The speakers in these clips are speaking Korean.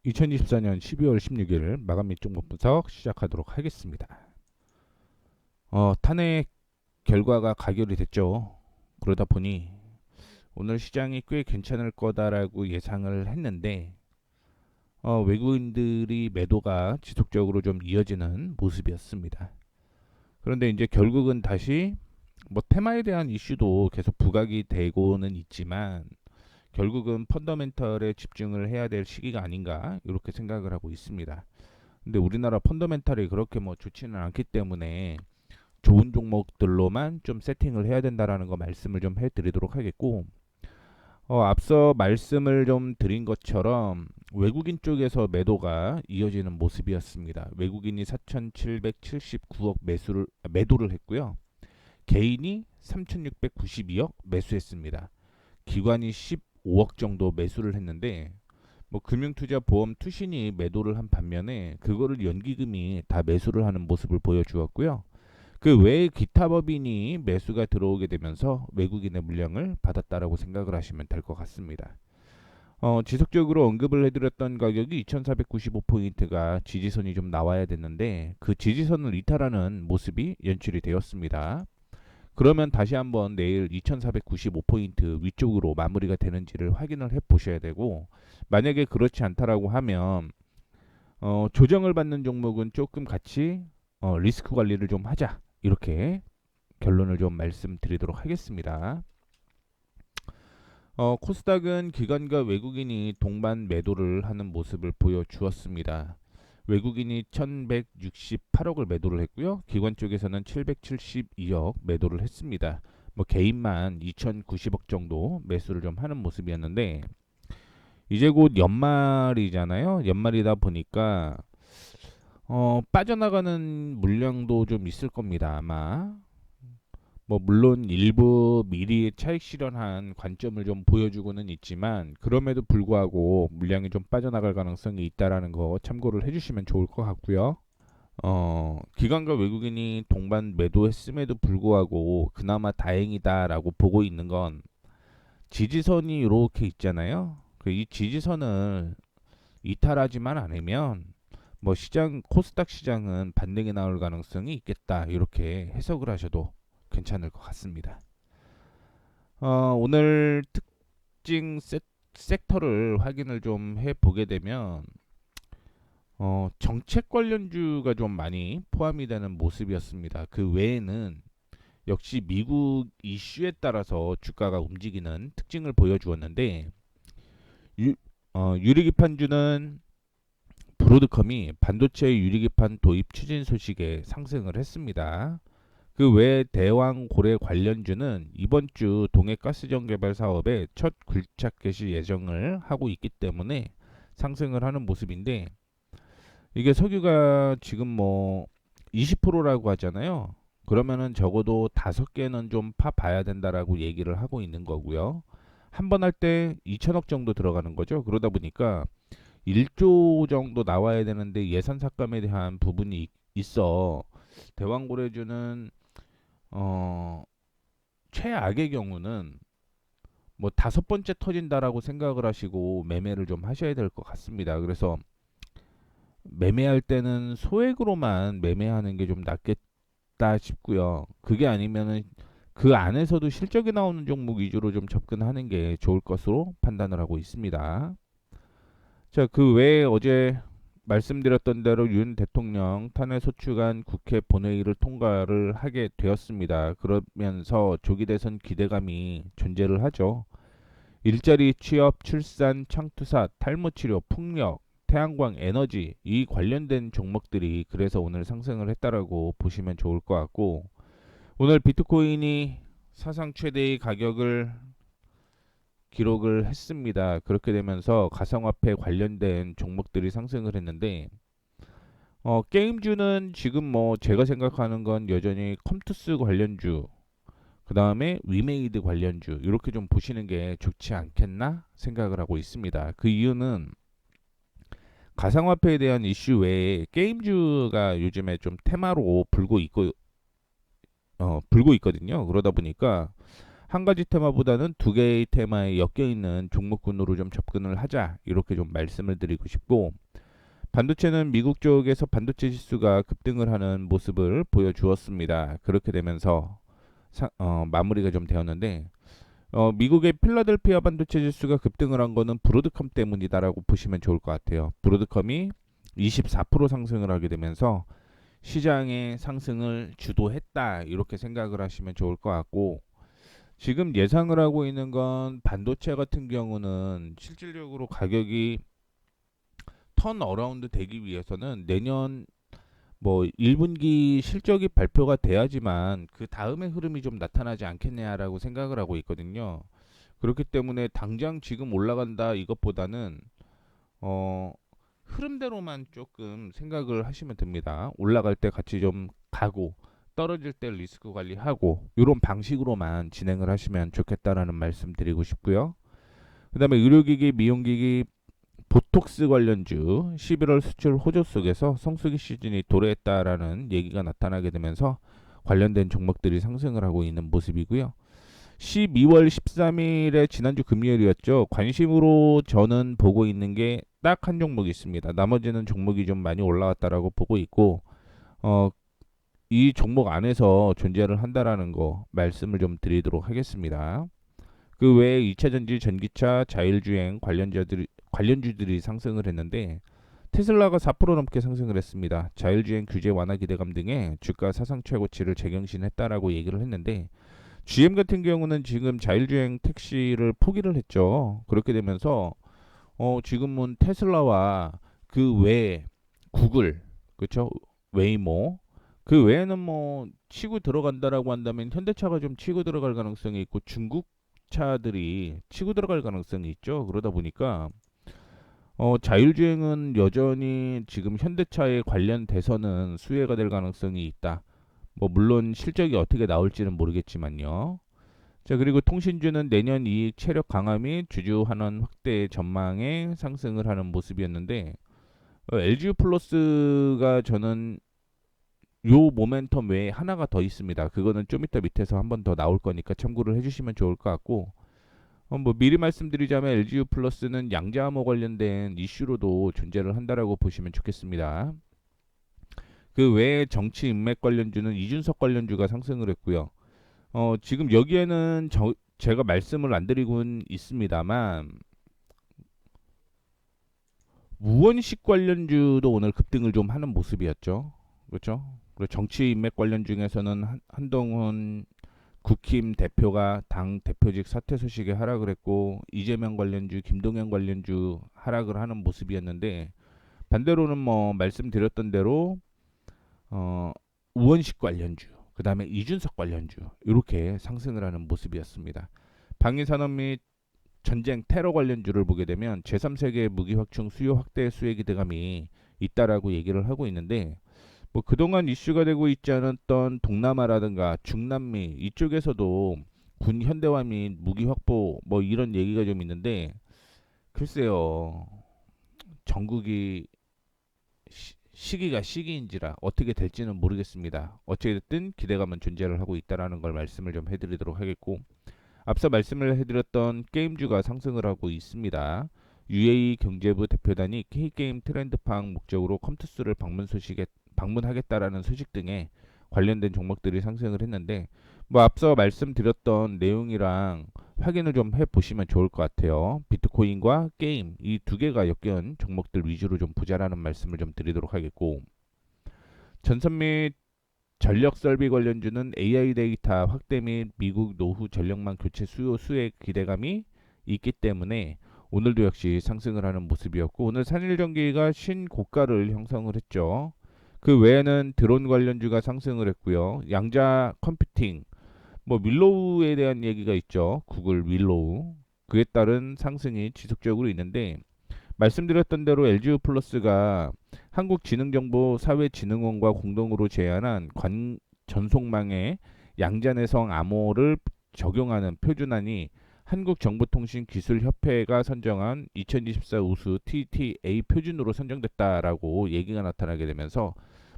2024년 12월 16일 마감 및 종목 분석 시작하도록 하겠습니다. 탄핵 결과가 가결이 됐죠. 그러다 보니 오늘 시장이 꽤 괜찮을 거다라고 예상을 했는데 외국인들이 매도가 지속적으로 좀 이어지는 모습이었습니다. 그런데 이제 결국은 다시 뭐 테마에 대한 이슈도 계속 부각이 되고는 있지만 결국은 펀더멘털에 집중을 해야 될 시기가 아닌가 이렇게 생각을 하고 있습니다. 근데 우리나라 펀더멘탈이 그렇게 뭐 좋지는 않기 때문에 좋은 종목들로만 좀 세팅을 해야 된다라는 거 말씀을 좀 해드리도록 하겠고, 앞서 말씀을 좀 드린 것처럼 외국인 쪽에서 매도가 이어지는 모습이었습니다. 외국인이 4,779억 매도를 했고요. 개인이 3,692억 매수했습니다. 기관이 15억 정도 매수를 했는데 뭐 금융투자보험 투신이 매도를 한 반면에 그거를 연기금이 다 매수를 하는 모습을 보여주었고요. 그 외에 기타 법인이 매수가 들어오게 되면서 외국인의 물량을 받았다라고 생각을 하시면 될 것 같습니다. 지속적으로 언급을 해드렸던 가격이 2495포인트가 지지선이 좀 나와야 됐는데 그 지지선을 이탈하는 모습이 연출이 되었습니다. 그러면 다시 한번 내일 2495포인트 위쪽으로 마무리가 되는지를 확인을 해 보셔야 되고, 만약에 그렇지 않다라고 하면 조정을 받는 종목은 조금 같이 리스크 관리를 좀 하자, 이렇게 결론을 좀 말씀드리도록 하겠습니다. 코스닥은 기관과 외국인이 동반 매도를 하는 모습을 보여주었습니다. 외국인이 1168억을 매도를 했고요. 기관 쪽에서는 772억 매도를 했습니다. 뭐 개인만 2090억 정도 매수를 좀 하는 모습이었는데 이제 곧 연말이잖아요. 연말이다 보니까 빠져나가는 물량도 좀 있을 겁니다. 아마 뭐 물론 일부 미리 차익 실현한 관점을 좀 보여주고는 있지만 그럼에도 불구하고 물량이 좀 빠져나갈 가능성이 있다라는 거 참고를 해주시면 좋을 것 같고요. 기관과 외국인이 동반 매도했음에도 불구하고 그나마 다행이다라고 보고 있는 건 지지선이 이렇게 있잖아요. 이 지지선을 이탈하지만 않으면 뭐 시장 코스닥 시장은 반등이 나올 가능성이 있겠다 이렇게 해석을 하셔도 괜찮을 것 같습니다. 오늘 특징 섹터를 확인을 좀 해보게 되면 정책 관련주가 좀 많이 포함이 되는 모습이었습니다. 그 외에는 역시 미국 이슈에 따라서 주가가 움직이는 특징을 보여주었는데 유, 유리기판주는 브로드컴이 반도체 유리기판 도입 추진 소식에 상승을 했습니다. 그 외 대왕 고래 관련주는 이번 주 동해가스정 개발 사업에 첫 굴착 개시 예정을 하고 있기 때문에 상승을 하는 모습인데 이게 석유가 지금 뭐 20%라고 하잖아요. 그러면은 적어도 5개는 좀 파봐야 된다라고 얘기를 하고 있는 거고요. 한 번 할 때 2천억 정도 들어가는 거죠. 그러다 보니까 1조 정도 나와야 되는데 예산 삭감에 대한 부분이 있어 대왕고래주는 어, 최악의 경우는 뭐 5번째 터진다라고 생각을 하시고 매매를 좀 하셔야 될 것 같습니다. 그래서 매매할 때는 소액으로만 매매하는 게 좀 낫겠다 싶고요. 그게 아니면은 그 안에서도 실적이 나오는 종목 위주로 좀 접근하는 게 좋을 것으로 판단을 하고 있습니다. 자, 그 외에 어제 말씀드렸던 대로 윤 대통령 탄핵 소추안 국회 본회의를 통과를 하게 되었습니다. 그러면서 조기 대선 기대감이 존재를 하죠. 일자리, 취업, 출산, 창투사, 탈모 치료, 풍력, 태양광, 에너지 이 관련된 종목들이 그래서 오늘 상승을 했다라고 보시면 좋을 것 같고 오늘 비트코인이 사상 최대의 가격을 기록을 했습니다. 그렇게 되면서 가상화폐 관련된 종목들이 상승을 했는데 게임주는 지금 뭐 제가 생각하는 건 여전히 컴투스 관련주 그 다음에 위메이드 관련주 이렇게 좀 보시는 게 좋지 않겠나 생각을 하고 있습니다. 그 이유는 가상화폐에 대한 이슈 외에 게임주가 요즘에 좀 테마로 불고 있거든요. 그러다 보니까 한 가지 테마보다는 두 개의 테마에 엮여 있는 종목군으로 좀 접근을 하자 이렇게 좀 말씀을 드리고 싶고, 반도체는 미국 쪽에서 반도체 지수가 급등을 하는 모습을 보여주었습니다. 그렇게 되면서 마무리가 좀 되었는데, 미국의 필라델피아 반도체 지수가 급등을 한 거는 브로드컴 때문이다라고 보시면 좋을 것 같아요. 브로드컴이 24% 상승을 하게 되면서 시장의 상승을 주도했다 이렇게 생각을 하시면 좋을 것 같고, 지금 예상을 하고 있는 건 반도체 같은 경우는 실질적으로 가격이 턴 어라운드 되기 위해서는 내년 뭐 1분기 실적이 발표가 돼야지만 그 다음의 흐름이 좀 나타나지 않겠냐라고 생각을 하고 있거든요. 그렇기 때문에 당장 지금 올라간다 이것보다는 어 흐름대로만 조금 생각을 하시면 됩니다. 올라갈 때 같이 좀 가고 떨어질 때 리스크 관리하고 이런 방식으로만 진행을 하시면 좋겠다라는 말씀 드리고 싶고요. 그다음에 의료기기, 미용기기, 보톡스 관련주 11월 수출 호조 속에서 성수기 시즌이 도래했다라는 얘기가 나타나게 되면서 관련된 종목들이 상승을 하고 있는 모습이고요. 12월 13일에 지난주 금요일이었죠. 관심으로 저는 보고 있는 게 딱 한 종목이 있습니다. 나머지는 종목이 좀 많이 올라왔다라고 보고 있고, 이 종목 안에서 존재를 한다라는 거 말씀을 좀 드리도록 하겠습니다. 그 외에 2차전지, 전기차, 자율주행 관련주들이 상승을 했는데, 테슬라가 4% 넘게 상승을 했습니다. 자율주행 규제 완화 기대감 등의 주가 사상 최고치를 재경신했다라고 얘기를 했는데, GM 같은 경우는 지금 자율주행 택시를 포기를 했죠. 그렇게 되면서 지금은 테슬라와 그 외에 구글, 그렇죠? 웨이모, 그 외에는 뭐 치고 들어간다라고 한다면 현대차가 좀 치고 들어갈 가능성이 있고 중국 차들이 치고 들어갈 가능성이 있죠. 그러다 보니까 자율주행은 여전히 지금 현대차에 관련돼서는 수혜가 될 가능성이 있다. 뭐 물론 실적이 어떻게 나올지는 모르겠지만요. 자, 그리고 통신주는 내년 이익 체력 강화 및 주주 환원 확대 전망에 상승을 하는 모습이었는데, LG 플러스가 저는 요 모멘텀 외에 하나가 더 있습니다. 그거는 좀 이따 밑에서 한 번 더 나올 거니까 참고를 해주시면 좋을 것 같고, 뭐 미리 말씀드리자면 LGU 플러스는 양자암호 관련된 이슈로도 존재를 한다라고 보시면 좋겠습니다. 그 외에 정치 인맥 관련주는 이준석 관련주가 상승을 했고요. 지금 여기에는 제가 말씀을 안 드리고는 있습니다만 우원식 관련주도 오늘 급등을 좀 하는 모습이었죠. 그렇죠? 그리고 정치 인맥 관련 중에서는 한동훈 국힘 대표가 당 대표직 사퇴 소식에 하락을 했고, 이재명 관련주, 김동연 관련주 하락을 하는 모습이었는데, 반대로는 뭐 말씀드렸던 대로 우원식 관련주, 그 다음에 이준석 관련주 이렇게 상승을 하는 모습이었습니다. 방위산업 및 전쟁 테러 관련주를 보게 되면 제3세계 무기 확충 수요 확대 수혜 기대감이 있다라고 얘기를 하고 있는데, 뭐 그동안 이슈가 되고 있지 않았던 동남아라든가 중남미 이쪽에서도 군 현대화 및 무기 확보 뭐 이런 얘기가 좀 있는데, 글쎄요, 전국이 시기가 시기인지라 어떻게 될지는 모르겠습니다. 어찌됐든 기대감은 존재를 하고 있다라는 걸 말씀을 좀 해드리도록 하겠고, 앞서 말씀을 해드렸던 게임주가 상승을 하고 있습니다. UAE 경제부 대표단이 K게임 트렌드 파악 목적으로 컴투스를 방문하겠다라는 소식 등에 관련된 종목들이 상승을 했는데, 뭐 앞서 말씀드렸던 내용이랑 확인을 좀 해보시면 좋을 것 같아요. 비트코인과 게임 이 두 개가 엮인 종목들 위주로 좀 보자라는 말씀을 좀 드리도록 하겠고, 전선 및 전력 설비 관련주는 AI 데이터 확대 및 미국 노후 전력망 교체 수요 수혜 기대감이 있기 때문에 오늘도 역시 상승을 하는 모습이었고, 오늘 산일전기가 신고가를 형성을 했죠. 그 외에는 드론 관련주가 상승을 했고요. 양자 컴퓨팅, 뭐 윌로우에 대한 얘기가 있죠. 구글 윌로우. 그에 따른 상승이 지속적으로 있는데, 말씀드렸던 대로 LGU 플러스가 한국지능정보사회진흥원과 공동으로 제안한 전송망에 양자내성 암호를 적용하는 표준안이 한국정보통신기술협회가 선정한 2024 우수 TTA 표준으로 선정됐다라고 얘기가 나타나게 되면서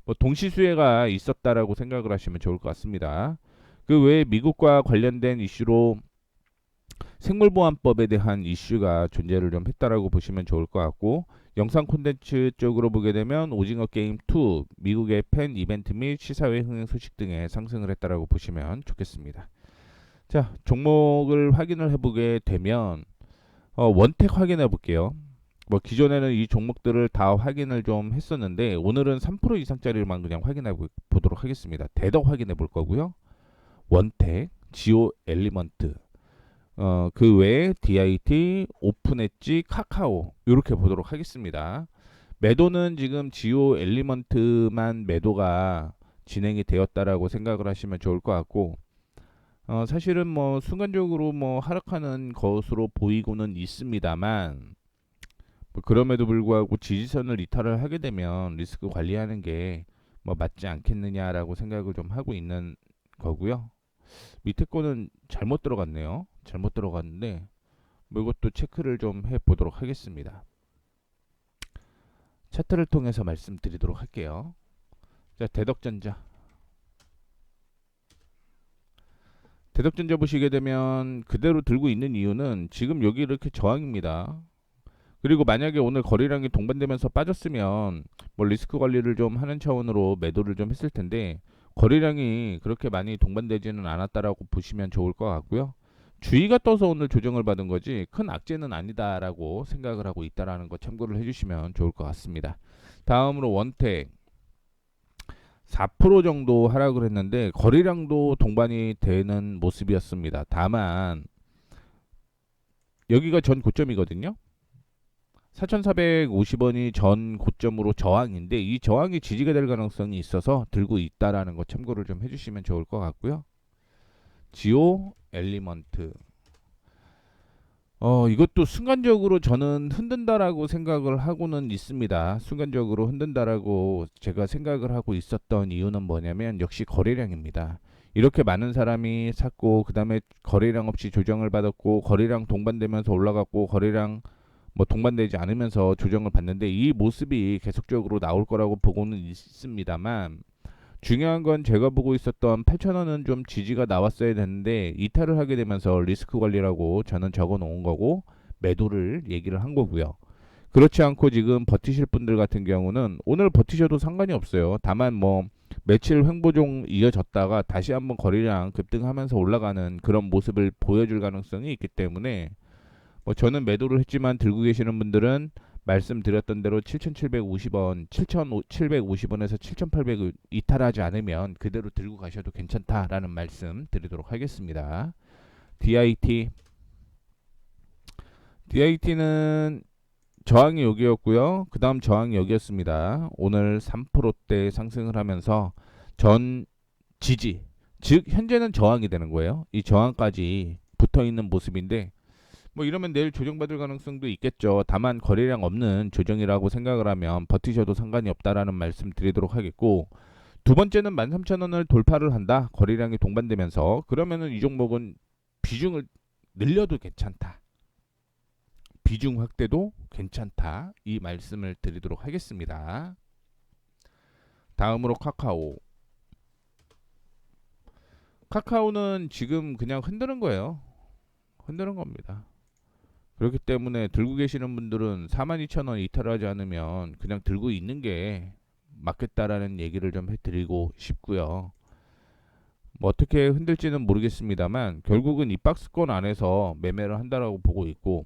뭐 동시수혜가 있었다라고 생각을 하시면 좋을 것 같습니다. 그 외에 미국과 관련된 이슈로 생물보안법에 대한 이슈가 존재를 좀 했다라고 보시면 좋을 것 같고, 영상 콘텐츠 쪽으로 보게 되면 오징어 게임 2 미국의 팬 이벤트 및 시사회 흥행 소식 등에 상승을 했다라고 보시면 좋겠습니다. 자, 종목을 확인을 해보게 되면 원택 확인해 볼게요. 뭐 기존에는 이 종목들을 다 확인을 좀 했었는데 오늘은 3% 이상짜리만 그냥 확인해 보도록 하겠습니다. 대덕 확인해 볼 거고요. 원택, 지오 엘리먼트, 그 외에 DIT, 오픈 엣지, 카카오 이렇게 보도록 하겠습니다. 매도는 지금 지오 엘리먼트만 매도가 진행이 되었다라고 생각을 하시면 좋을 것 같고, 사실은 뭐 순간적으로 뭐 하락하는 것으로 보이고는 있습니다만, 뭐 그럼에도 불구하고 지지선을 이탈을 하게 되면 리스크 관리하는 게 뭐 맞지 않겠느냐라고 생각을 좀 하고 있는 거고요. 밑에 거는 잘못 들어갔네요. 잘못 들어갔는데 뭐 이것도 체크를 좀 해보도록 하겠습니다. 차트를 통해서 말씀드리도록 할게요. 자, 대덕전자 보시게 되면 그대로 들고 있는 이유는 지금 여기 이렇게 저항입니다. 그리고 만약에 오늘 거래량이 동반되면서 빠졌으면 뭐 리스크 관리를 좀 하는 차원으로 매도를 좀 했을 텐데, 거래량이 그렇게 많이 동반되지는 않았다라고 보시면 좋을 것 같고요. 주의가 떠서 오늘 조정을 받은 거지 큰 악재는 아니다라고 생각을 하고 있다라는 거 참고를 해주시면 좋을 것 같습니다. 다음으로 원택 4% 정도 하락을 했는데 거래량도 동반이 되는 모습이었습니다. 다만 여기가 전 고점이거든요. 4,450원이 전 고점으로 저항인데 이 저항이 지지가 될 가능성이 있어서 들고 있다라는 거 참고를 좀 해주시면 좋을 것 같고요. 지오 엘리먼트, 이것도 순간적으로 저는 흔든다라고 생각을 하고는 있습니다. 순간적으로 흔든다라고 제가 생각을 하고 있었던 이유는 뭐냐면 역시 거래량입니다. 이렇게 많은 사람이 샀고 그 다음에 거래량 없이 조정을 받았고 거래량 동반되면서 올라갔고 거래량 뭐 동반되지 않으면서 조정을 받는데 이 모습이 계속적으로 나올 거라고 보고는 있습니다만, 중요한 건 제가 보고 있었던 8,000원은 좀 지지가 나왔어야 되는데 이탈을 하게 되면서 리스크 관리라고 저는 적어 놓은 거고 매도를 얘기를 한 거고요. 그렇지 않고 지금 버티실 분들 같은 경우는 오늘 버티셔도 상관이 없어요. 다만 뭐 며칠 횡보종 이어졌다가 다시 한번 거래량 급등하면서 올라가는 그런 모습을 보여줄 가능성이 있기 때문에, 뭐 저는 매도를 했지만 들고 계시는 분들은 말씀드렸던 대로 7,750원, 7,750원에서 7,800을 이탈하지 않으면 그대로 들고 가셔도 괜찮다라는 말씀 드리도록 하겠습니다. DIT, DIT는 저항이 여기였고요. 그 다음 저항이 여기였습니다. 오늘 3%대 상승을 하면서 전 지지, 즉 현재는 저항이 되는 거예요. 이 저항까지 붙어 있는 모습인데 뭐 이러면 내일 조정받을 가능성도 있겠죠. 다만 거래량 없는 조정이라고 생각을 하면 버티셔도 상관이 없다라는 말씀 드리도록 하겠고, 두 번째는 13,000원을 돌파를 한다. 거래량이 동반되면서 그러면은 이 종목은 비중을 늘려도 괜찮다. 비중 확대도 괜찮다. 이 말씀을 드리도록 하겠습니다. 다음으로 카카오. 카카오는 지금 그냥 흔드는 거예요. 흔드는 겁니다. 그렇기 때문에 들고 계시는 분들은 42,000원 이탈하지 않으면 그냥 들고 있는 게 맞겠다라는 얘기를 좀 해드리고 싶고요. 뭐 어떻게 흔들지는 모르겠습니다만 결국은 이 박스권 안에서 매매를 한다라고 보고 있고,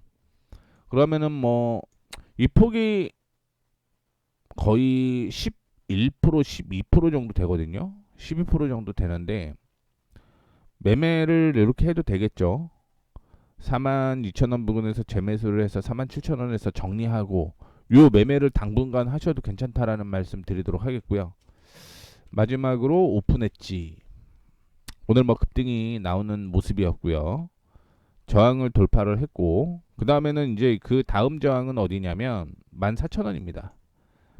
그러면은 뭐 이 폭이 거의 11%, 12% 정도 되거든요. 12% 정도 되는데 매매를 이렇게 해도 되겠죠. 42,000원 부근에서 재매수를 해서 47,000원에서 정리하고 요 매매를 당분간 하셔도 괜찮다라는 말씀 드리도록 하겠고요. 마지막으로 오픈 엣지. 오늘 뭐 급등이 나오는 모습이었고요. 저항을 돌파를 했고 그 다음에는 이제 그 다음 저항은 어디냐면 14,000원입니다.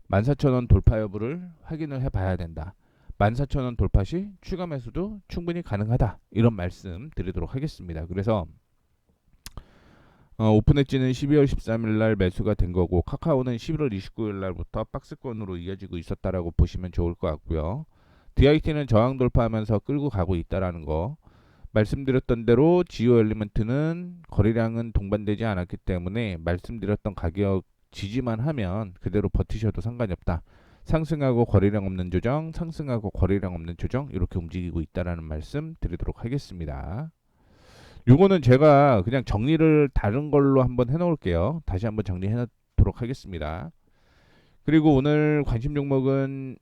14,000원 돌파 여부를 확인을 해봐야 된다. 14,000원 돌파 시 추가 매수도 충분히 가능하다. 이런 말씀 드리도록 하겠습니다. 그래서 오픈 엣지는 12월 13일 날 매수가 된 거고 카카오는 11월 29일 날부터 박스권으로 이어지고 있었다라고 보시면 좋을 것 같고요. DIT는 저항 돌파하면서 끌고 가고 있다라는 거. 말씀드렸던 대로 지오 엘리먼트는 거래량은 동반되지 않았기 때문에 말씀드렸던 가격 지지만 하면 그대로 버티셔도 상관이 없다. 상승하고 거래량 없는 조정, 상승하고 거래량 없는 조정 이렇게 움직이고 있다라는 말씀 드리도록 하겠습니다. 요거는 제가 그냥 정리를 다른 걸로 한번 해놓을게요. 다시 한번 정리해 놓도록 하겠습니다. 그리고 오늘 관심 종목은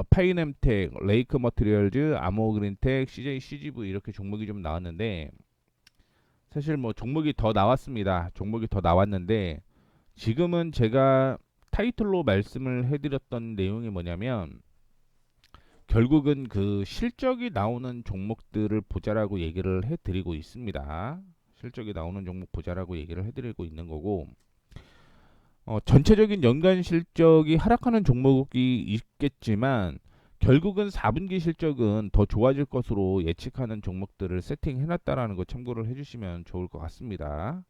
파이넴텍, 레이크 머티리얼즈, 아모그린텍, CJCGV 이렇게 종목이 좀 나왔는데 사실 뭐 종목이 더 나왔습니다. 종목이 더 나왔는데 지금은 제가 타이틀로 말씀을 해드렸던 내용이 뭐냐면 결국은 그 실적이 나오는 종목들을 보자라고 얘기를 해드리고 있습니다. 실적이 나오는 종목 보자라고 얘기를 해드리고 있는 거고 전체적인 연간 실적이 하락하는 종목이 있겠지만 결국은 4분기 실적은 더 좋아질 것으로 예측하는 종목들을 세팅해놨다라는 거 참고를 해주시면 좋을 것 같습니다.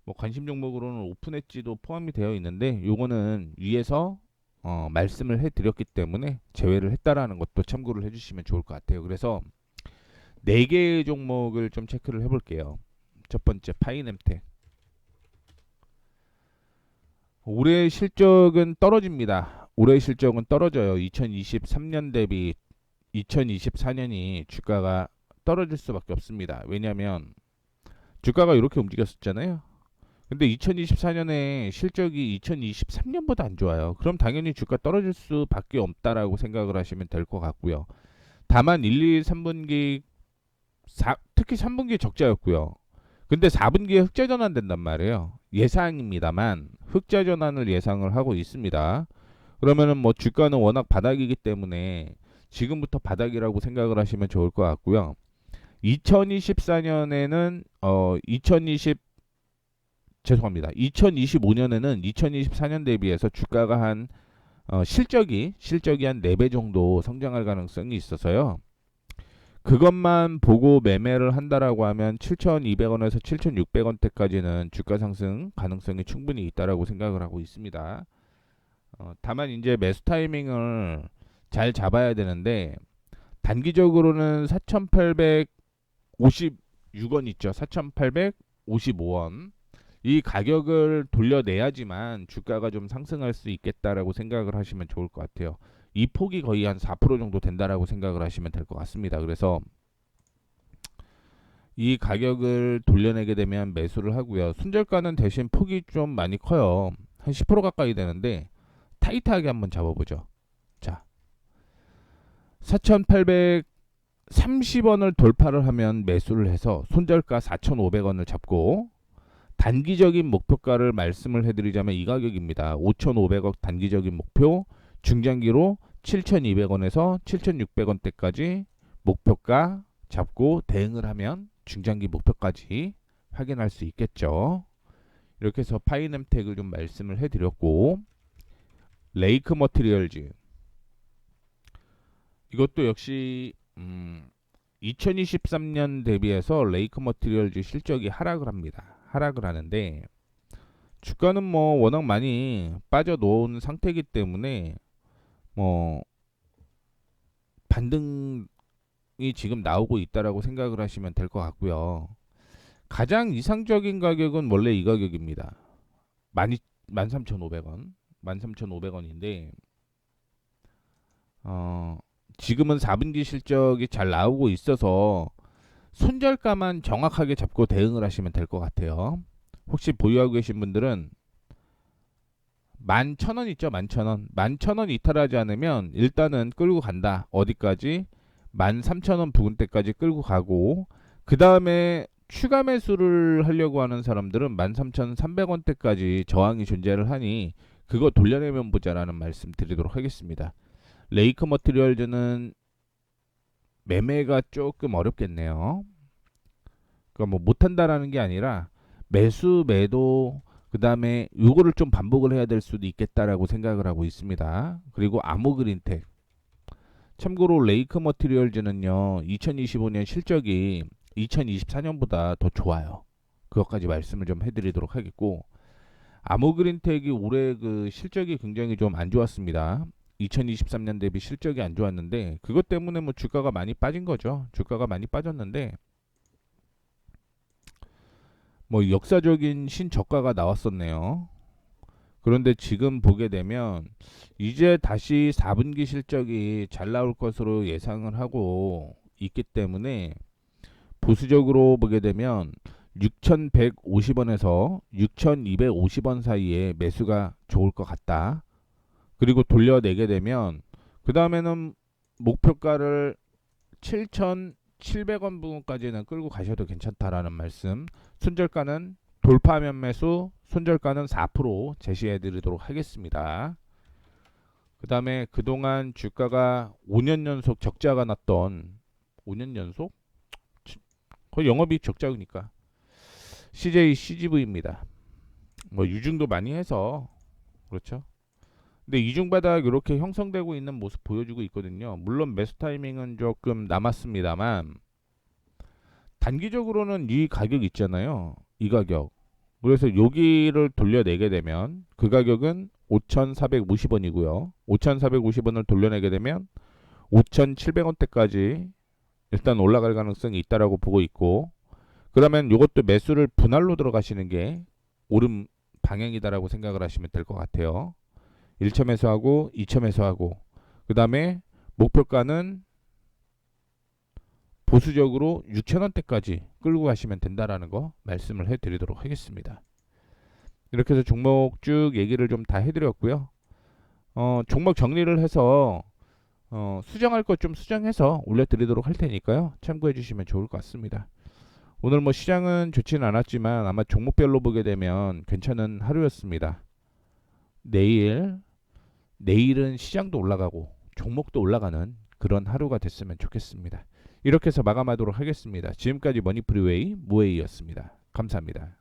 뭐 관심 종목으로는 오픈 엣지도 포함이 되어 있는데 요거는 위에서 말씀을 해드렸기 때문에 제외를 했다라는 것도 참고를 해주시면 좋을 것 같아요. 그래서 4개의 종목을 좀 체크를 해볼게요. 첫 번째 파이넴텍. 올해 실적은 떨어집니다. 올해 실적은 떨어져요. 2023년 대비 2024년이 주가가 떨어질 수밖에 없습니다. 왜냐하면 주가가 이렇게 움직였었잖아요. 근데 2024년에 실적이 2023년보다 안 좋아요. 그럼 당연히 주가 떨어질 수밖에 없다라고 생각을 하시면 될 것 같고요. 다만 1, 2, 3분기 특히 3분기 적자였고요. 근데 4분기에 흑자 전환된단 말이에요. 예상입니다만 흑자 전환을 예상을 하고 있습니다. 그러면은 뭐 주가는 워낙 바닥이기 때문에 지금부터 바닥이라고 생각을 하시면 좋을 것 같고요. 2024년에는 2025년에는 2024년 대비해서 주가가 한 실적이 한 4배 정도 성장할 가능성이 있어서요. 그것만 보고 매매를 한다라고 하면 7,200원에서 7,600원대까지는 주가 상승 가능성이 충분히 있다라고 생각을 하고 있습니다. 다만 이제 매수 타이밍을 잘 잡아야 되는데 단기적으로는 4,856원 있죠. 4,855원. 이 가격을 돌려내야지만 주가가 좀 상승할 수 있겠다라고 생각을 하시면 좋을 것 같아요. 이 폭이 거의 한 4% 정도 된다라고 생각을 하시면 될 것 같습니다. 그래서 이 가격을 돌려내게 되면 매수를 하고요. 순저가는 대신 폭이 좀 많이 커요. 한 10% 가까이 되는데 타이트하게 한번 잡아보죠. 자, 4,830원을 돌파를 하면 매수를 해서 손절가 4,500원을 잡고 단기적인 목표가를 말씀을 해드리자면 이 가격입니다. 5,500억 단기적인 목표, 중장기로 7,200원에서 7,600원대까지 목표가 잡고 대응을 하면 중장기 목표까지 확인할 수 있겠죠. 이렇게 해서 파이넴텍을 좀 말씀을 해드렸고 레이크 머티리얼즈 이것도 역시 2023년 대비해서 레이크 머티리얼즈 실적이 하락을 합니다. 하락을 하는데 주가는 뭐 워낙 많이 빠져놓은 상태이기 때문에 뭐 반등이 지금 나오고 있다라고 생각을 하시면 될 것 같고요. 가장 이상적인 가격은 원래 이 가격입니다. 13,500원 13,500원인데 지금은 4분기 실적이 잘 나오고 있어서 손절가만 정확하게 잡고 대응을 하시면 될 것 같아요. 혹시 보유하고 계신 분들은 11,000원 있죠. 11,000원 11,000원 이탈하지 않으면 일단은 끌고 간다. 어디까지? 13,000원 부근대까지 끌고 가고 그 다음에 추가 매수를 하려고 하는 사람들은 13,300원대까지 저항이 존재를 하니 그거 돌려내면 보자라는 말씀 드리도록 하겠습니다. 레이크 머티리얼즈는 매매가 조금 어렵겠네요. 그러니까 뭐 못한다라는 게 아니라 매수 매도 그 다음에 요거를 좀 반복을 해야 될 수도 있겠다라고 생각을 하고 있습니다. 그리고 아모그린텍 참고로 레이크 머티리얼즈는요 2025년 실적이 2024년보다 더 좋아요. 그것까지 말씀을 좀 해드리도록 하겠고 아모그린텍이 올해 그 실적이 굉장히 좀 안 좋았습니다. 2023년 대비 실적이 안 좋았는데 그것 때문에 뭐 주가가 많이 빠진 거죠. 주가가 많이 빠졌는데 뭐 역사적인 신저가가 나왔었네요. 그런데 지금 보게 되면 이제 다시 4분기 실적이 잘 나올 것으로 예상을 하고 있기 때문에 보수적으로 보게 되면 6,150원에서 6,250원 사이에 매수가 좋을 것 같다. 그리고 돌려내게 되면 그 다음에는 목표가를 7,700원 부분까지는 끌고 가셔도 괜찮다라는 말씀. 손절가는 돌파하면 매수, 손절가는 4% 제시해 드리도록 하겠습니다. 그 다음에 그동안 주가가 5년 연속 적자가 났던 5년 연속? 거의 영업이익 적자니까 CJ CGV입니다. 뭐 유증도 많이 해서 그렇죠. 근데 이중바닥 이렇게 형성되고 있는 모습 보여주고 있거든요. 물론 매수 타이밍은 조금 남았습니다만 단기적으로는 이 가격 있잖아요. 이 가격. 그래서 여기를 돌려내게 되면 그 가격은 5,450원이고요. 5,450원을 돌려내게 되면 5,700원대까지 일단 올라갈 가능성이 있다라고 보고 있고 그러면 이것도 매수를 분할로 들어가시는 게 옳은 방향이다라고 생각을 하시면 될 것 같아요. 1차 매수하고 2차 매수하고 그 다음에 목표가는 보수적으로 6,000원대까지 끌고 가시면 된다라는 거 말씀을 해드리도록 하겠습니다. 이렇게 해서 종목 쭉 얘기를 좀 다 해드렸고요. 종목 정리를 해서 수정할 것 좀 수정해서 올려드리도록 할 테니까요. 참고해 주시면 좋을 것 같습니다. 오늘 뭐 시장은 좋지는 않았지만 아마 종목별로 보게 되면 괜찮은 하루였습니다. 내일은 시장도 올라가고 종목도 올라가는 그런 하루가 됐으면 좋겠습니다. 이렇게 해서 마감하도록 하겠습니다. 지금까지 머니프리웨이 무웨이였습니다. 감사합니다.